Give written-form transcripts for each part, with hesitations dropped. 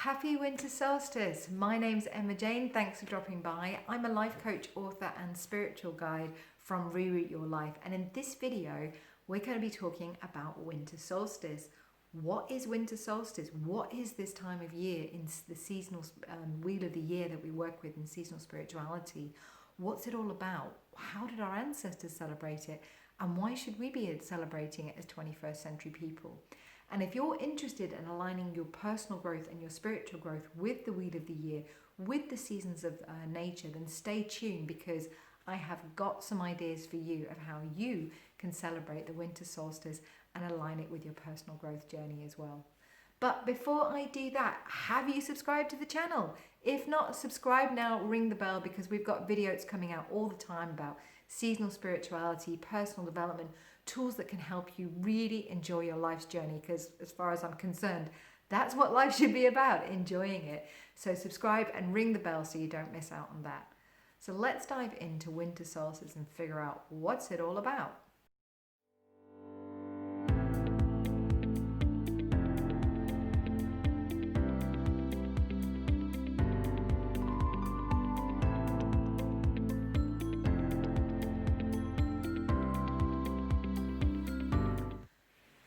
Happy Winter Solstice! My name's Emma Jane. Thanks for dropping by. I'm a life coach, author and spiritual guide from Reroute Your Life. And in this video, we're going to be talking about Winter Solstice. What is Winter Solstice? What is this time of year in the seasonal wheel of the year that we work with in seasonal spirituality? What's it all about? How did our ancestors celebrate it? And why should we be celebrating it as 21st century people? And if you're interested in aligning your personal growth and your spiritual growth with the wheel of the year, with the seasons of nature, then stay tuned because I have got some ideas for you of how you can celebrate the winter solstice and align it with your personal growth journey as well. But before I do that, have you subscribed to the channel? If not, subscribe now, ring the bell, because we've got videos coming out all the time about seasonal spirituality, personal development, tools that can help you really enjoy your life's journey, because as far as I'm concerned, that's what life should be about, enjoying it. So subscribe and ring the bell so you don't miss out on that. So let's dive into winter solstice and figure out what's it all about.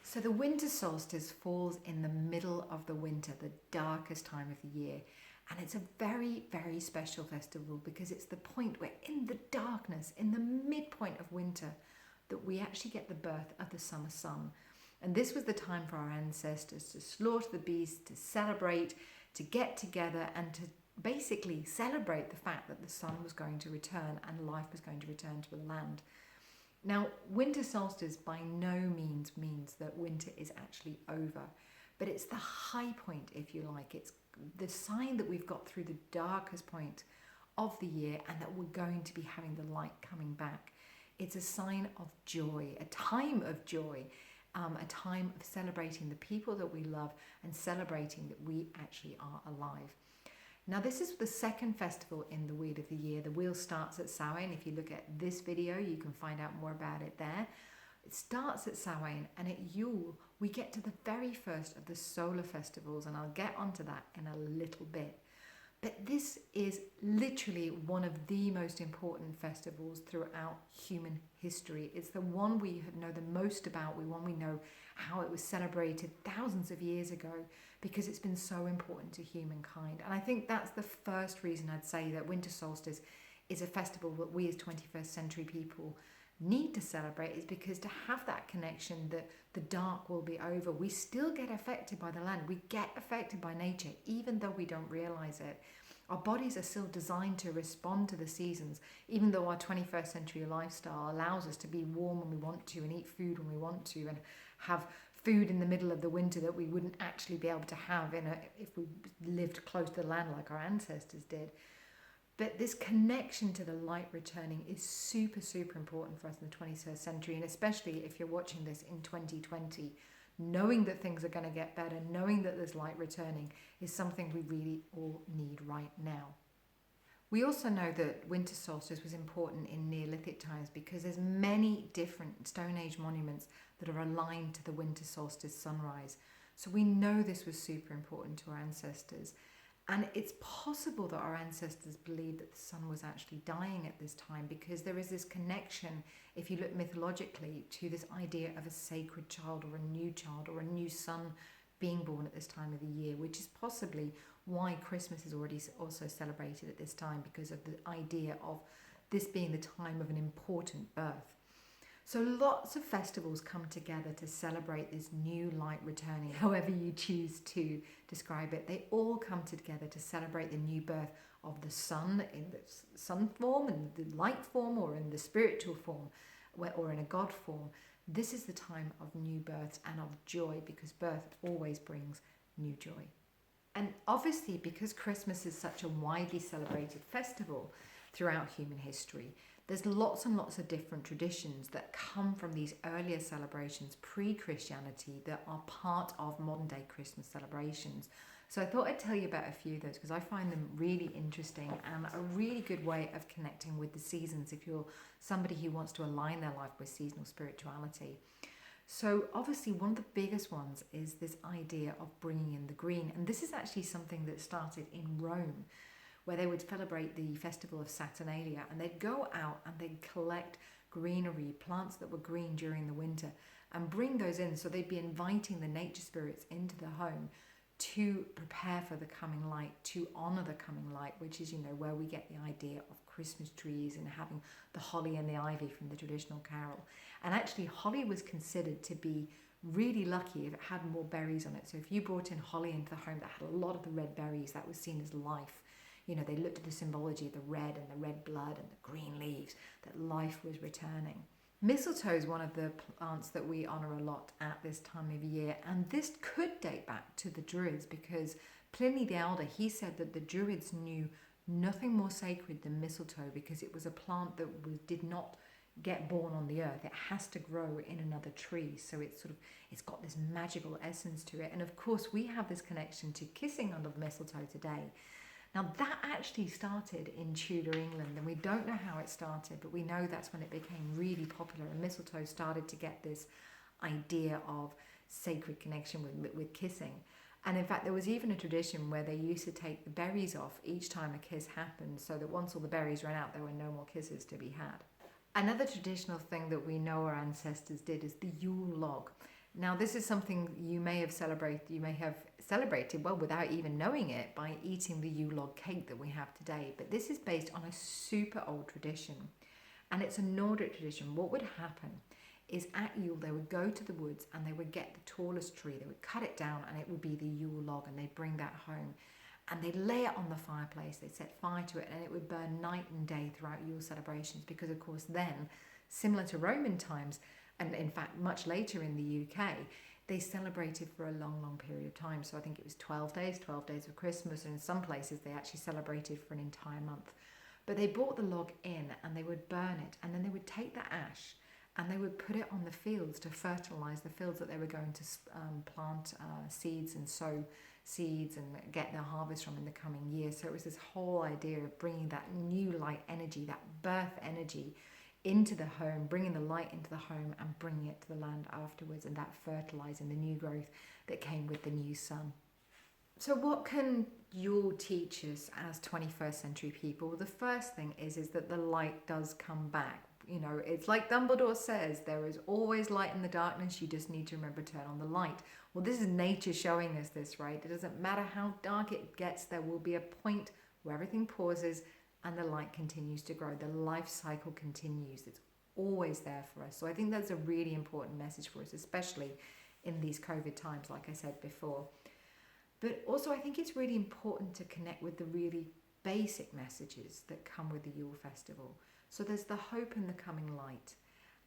So the winter solstice falls in the middle of the winter, the darkest time of the year. And it's a very, very special festival because it's the point where in the darkness, in the midpoint of winter, that we actually get the birth of the summer sun. And this was the time for our ancestors to slaughter the beasts, to celebrate, to get together and to basically celebrate the fact that the sun was going to return and life was going to return to the land. Now, winter solstice by no means means that winter is actually over, but it's the high point, if you like. It's the sign that we've got through the darkest point of the year and that we're going to be having the light coming back. It's a sign of joy, a time of joy, a time of celebrating the people that we love and celebrating that we actually are alive. Now, this is the second festival in the wheel of the year. The wheel starts at Samhain. If you look at this video, you can find out more about it there. It starts at Samhain, and at Yule, we get to the very first of the solar festivals, and I'll get onto that in a little bit. But this is literally one of the most important festivals throughout human history. It's the one we know the most about, the one we know how it was celebrated thousands of years ago, because it's been so important to humankind. And I think that's the first reason I'd say that winter solstice is a festival that we as 21st century people need to celebrate, is because to have that connection that the dark will be over. We still get affected by the land. We get affected by nature, even though we don't realize it. Our bodies are still designed to respond to the seasons, even though our 21st century lifestyle allows us to be warm when we want to and eat food when we want to and have food in the middle of the winter that we wouldn't actually be able to have if we lived close to the land like our ancestors did. But this connection to the light returning is super, super important for us in the 21st century, and especially if you're watching this in 2020. Knowing that things are going to get better, knowing that there's light returning is something we really all need right now. We also know that winter solstice was important in Neolithic times because there's many different Stone Age monuments that are aligned to the winter solstice sunrise. So we know this was super important to our ancestors. And it's possible that our ancestors believed that the sun was actually dying at this time, because there is this connection, if you look mythologically, to this idea of a sacred child or a new son being born at this time of the year, which is possibly why Christmas is already also celebrated at this time, because of the idea of this being the time of an important birth. So lots of festivals come together to celebrate this new light returning, however you choose to describe it. They all come together to celebrate the new birth of the sun in the sun form, in the light form, or in the spiritual form, or in a God form. This is the time of new births and of joy, because birth always brings new joy. And obviously, because Christmas is such a widely celebrated festival throughout human history, there's lots and lots of different traditions that come from these earlier celebrations pre-Christianity that are part of modern day Christmas celebrations. So I thought I'd tell you about a few of those because I find them really interesting and a really good way of connecting with the seasons if you're somebody who wants to align their life with seasonal spirituality. So obviously one of the biggest ones is this idea of bringing in the green. And this is actually something that started in Rome, where they would celebrate the festival of Saturnalia, and they'd go out and they'd collect greenery, plants that were green during the winter, and bring those in. So they'd be inviting the nature spirits into the home to prepare for the coming light, to honor the coming light, which is, where we get the idea of Christmas trees and having the holly and the ivy from the traditional carol. And actually, holly was considered to be really lucky if it had more berries on it. So if you brought in holly into the home that had a lot of the red berries, that was seen as life. They looked at the symbology of the red and the red blood and the green leaves, that life was returning. Mistletoe is one of the plants that we honour a lot at this time of year, and this could date back to the Druids, because Pliny the Elder, he said that the Druids knew nothing more sacred than mistletoe, because it was a plant that did not get born on the earth. It has to grow in another tree, so it's got this magical essence to it. And of course we have this connection to kissing under the mistletoe today. Now that actually started in Tudor England, and we don't know how it started, but we know that's when it became really popular, and mistletoe started to get this idea of sacred connection with kissing. And in fact, there was even a tradition where they used to take the berries off each time a kiss happened, so that once all the berries ran out, there were no more kisses to be had. Another traditional thing that we know our ancestors did is the Yule log. Now, this is something you may have celebrated well without even knowing it, by eating the Yule log cake that we have today. But this is based on a super old tradition, and it's a Nordic tradition. What would happen is at Yule, they would go to the woods and they would get the tallest tree, they would cut it down, and it would be the Yule log, and they'd bring that home. And they'd lay it on the fireplace, they'd set fire to it, and it would burn night and day throughout Yule celebrations, because of course then, similar to Roman times, and in fact much later in the UK, they celebrated for a long, long period of time. So I think it was 12 days of Christmas, and in some places they actually celebrated for an entire month. But they brought the log in and they would burn it, and then they would take the ash and they would put it on the fields to fertilise the fields that they were going to plant seeds and sow seeds and get their harvest from in the coming year. So it was this whole idea of bringing that new light energy, that birth energy, into the home, bringing the light into the home and bringing it to the land afterwards, and that fertilising the new growth that came with the new sun. So what can Yule teach us as 21st century people? Well, the first thing is that the light does come back. It's like Dumbledore says, there is always light in the darkness, you just need to remember to turn on the light. Well, this is nature showing us this, right? It doesn't matter how dark it gets, there will be a point where everything pauses and the light continues to grow. The life cycle continues. It's always there for us. So I think that's a really important message for us, especially in these COVID times, like I said before. But also I think it's really important to connect with the really basic messages that come with the Yule Festival. So there's the hope in the coming light.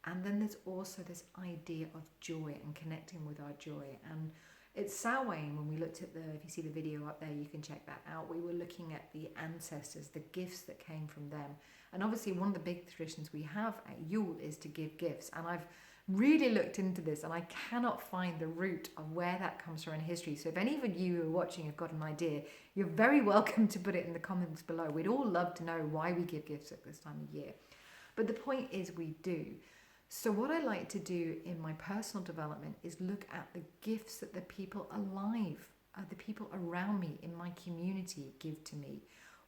And then there's also this idea of joy and connecting with our joy. And it's Samhain, when we looked at if you see the video up there, you can check that out. We were looking at the ancestors, the gifts that came from them. And obviously one of the big traditions we have at Yule is to give gifts. And I've really looked into this and I cannot find the root of where that comes from in history. So if any of you who are watching have got an idea, you're very welcome to put it in the comments below. We'd all love to know why we give gifts at this time of year. But the point is we do. So what I like to do in my personal development is look at the gifts that the people alive, the people around me in my community give to me.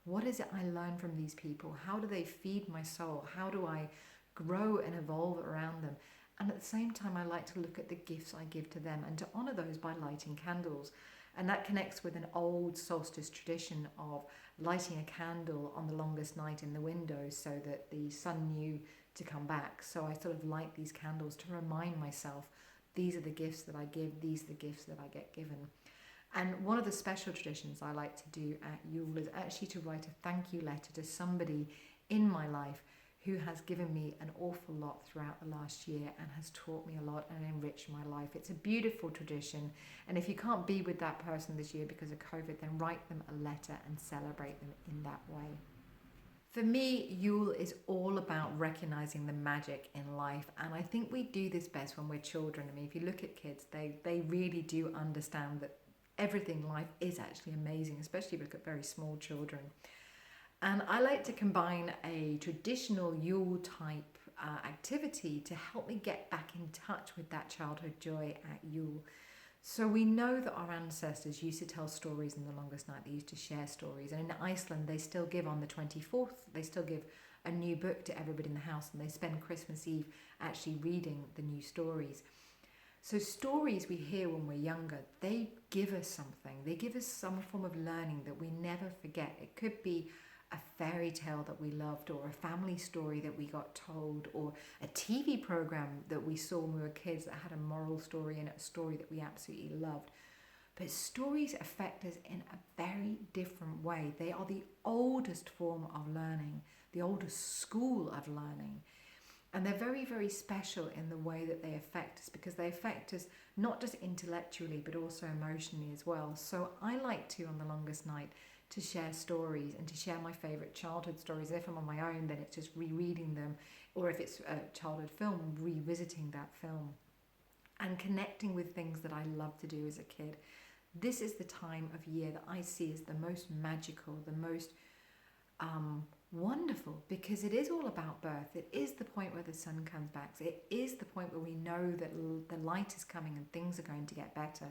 What is it I learn from these people? How do they feed my soul? How do I grow and evolve around them? And at the same time, I like to look at the gifts I give to them and to honour those by lighting candles. And that connects with an old solstice tradition of lighting a candle on the longest night in the window so that the sun knew to come back. So I sort of light these candles to remind myself, these are the gifts that I give, these are the gifts that I get given. And one of the special traditions I like to do at Yule is actually to write a thank you letter to somebody in my life who has given me an awful lot throughout the last year and has taught me a lot and enriched my life. It's a beautiful tradition, and if you can't be with that person this year because of COVID, then write them a letter and celebrate them in that way. For me, Yule is all about recognizing the magic in life, and I think we do this best when we're children. I mean, if you look at kids, they really do understand that everything in life is actually amazing, especially if you look at very small children. And I like to combine a traditional Yule type activity to help me get back in touch with that childhood joy at Yule. So we know that our ancestors used to tell stories in the longest night. They used to share stories. And in Iceland, they still give on the 24th, they still give a new book to everybody in the house, and they spend Christmas Eve actually reading the new stories. So stories we hear when we're younger, they give us something. They give us some form of learning that we never forget. It could be a fairy tale that we loved, or a family story that we got told, or a TV program that we saw when we were kids that had a moral story and a story that we absolutely loved. But stories affect us in a very different way. They are the oldest form of learning, the oldest school of learning. And they're very, very special in the way that they affect us, because they affect us not just intellectually, but also emotionally as well. So I like to, on the longest night, to share stories and to share my favourite childhood stories. If I'm on my own, then it's just rereading them, or if it's a childhood film, revisiting that film and connecting with things that I loved to do as a kid. This is the time of year that I see as the most magical, the most wonderful, because it is all about birth. It is the point where the sun comes back. It is the point where we know that the light is coming and things are going to get better.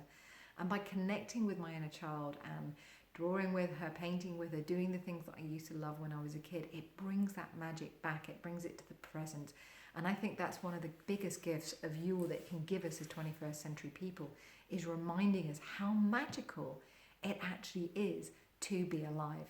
And by connecting with my inner child and drawing with her, painting with her, doing the things that I used to love when I was a kid, it brings that magic back. It brings it to the present. And I think that's one of the biggest gifts of Yule that it can give us as 21st century people, is reminding us how magical it actually is to be alive.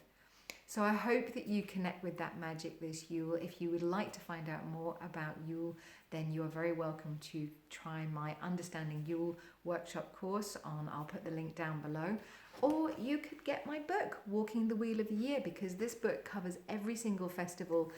So I hope that you connect with that magic this Yule. If you would like to find out more about Yule, then you are very welcome to try my Understanding Yule workshop course on, I'll put the link down below. Or you could get my book, Walking the Wheel of the Year, because this book covers every single festival.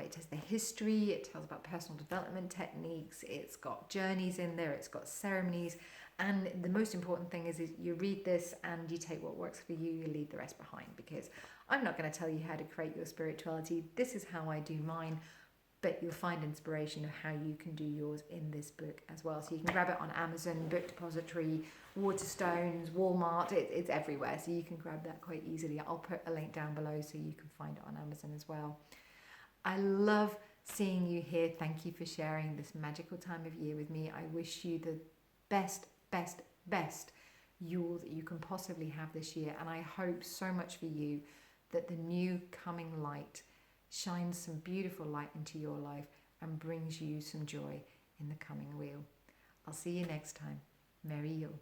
It has the history, it tells about personal development techniques, it's got journeys in there, it's got ceremonies. And the most important thing is you read this and you take what works for you, you leave the rest behind, because I'm not going to tell you how to create your spirituality. This is how I do mine, but you'll find inspiration of how you can do yours in this book as well. So you can grab it on Amazon, Book Depository, Waterstones, Walmart, it's everywhere. So you can grab that quite easily. I'll put a link down below so you can find it on Amazon as well. I love seeing you here. Thank you for sharing this magical time of year with me. I wish you the best Yule that you can possibly have this year. And I hope so much for you that the new coming light shines some beautiful light into your life and brings you some joy in the coming wheel. I'll see you next time. Merry Yule.